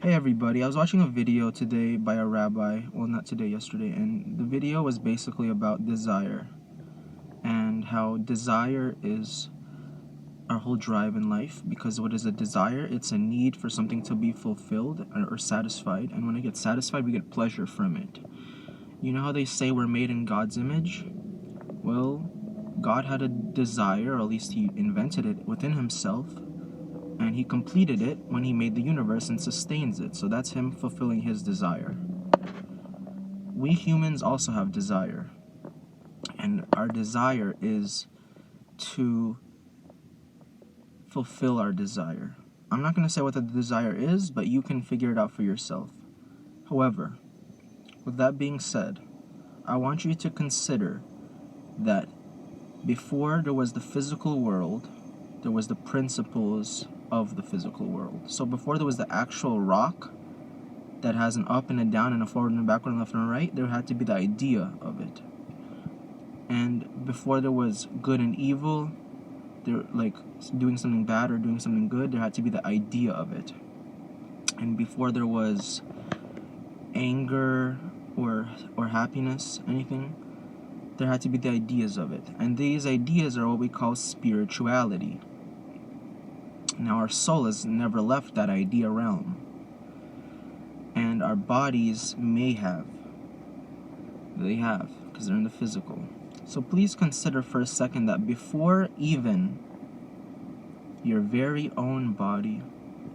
Hey everybody, I was watching a video today by a rabbi, well not today, yesterday, and the video was basically about desire and how desire is our whole drive in life, because what is a desire? It's a need for something to be fulfilled or satisfied, and when it gets satisfied, we get pleasure from it. You know how they say we're made in God's image? Well, God had a desire, or at least he invented it within himself, and he completed it when he made the universe and sustains it. So that's him fulfilling his desire. We humans also have desire, and our desire is to fulfill our desire. I'm not going to say what the desire is, but you can figure it out for yourself. However, with that being said, I want you to consider that before there was the physical world, there was the principles of the physical world. So before there was the actual rock that has an up and a down and a forward and a backward and left and a right, there had to be the idea of it. And before there was good and evil, there, like doing something bad or doing something good, there had to be the idea of it. And before there was anger or happiness, anything, there had to be the ideas of it. And these ideas are what we call spirituality. Now our soul has never left that idea realm, and our bodies may have. They have, because they're in the physical. So please consider for a second that before even your very own body,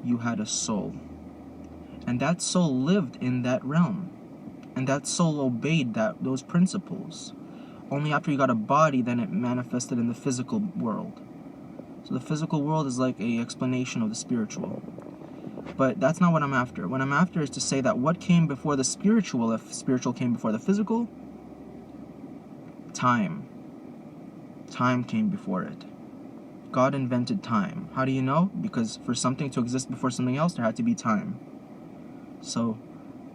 you had a soul. And that soul lived in that realm. And that soul obeyed those principles. Only after you got a body, then it manifested in the physical world. So the physical world is like an explanation of the spiritual. But that's not what I'm after. What I'm after is to say that what came before the spiritual, if spiritual came before the physical? Time. Time came before it. God invented time. How do you know? Because for something to exist before something else, there had to be time. So,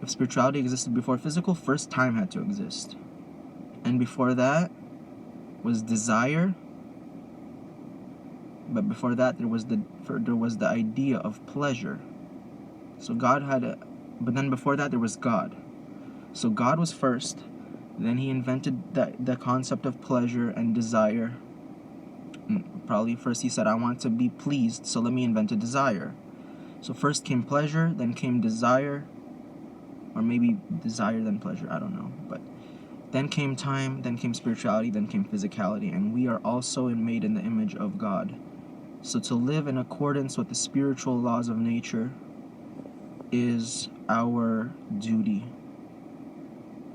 if spirituality existed before physical, first time had to exist. And before that was desire. But before that, there was the idea of pleasure. So God had but then before that, there was God. So God was first. Then he invented the concept of pleasure and desire. Probably first he said, I want to be pleased, so let me invent a desire. So first came pleasure, then came desire. Or maybe desire, then pleasure, I don't know. But then came time, then came spirituality, then came physicality. And we are also made in the image of God. So to live in accordance with the spiritual laws of nature is our duty.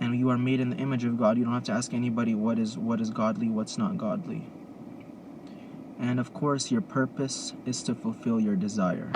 And you are made in the image of God. You don't have to ask anybody what is godly, what's not godly. And of course, your purpose is to fulfill your desire.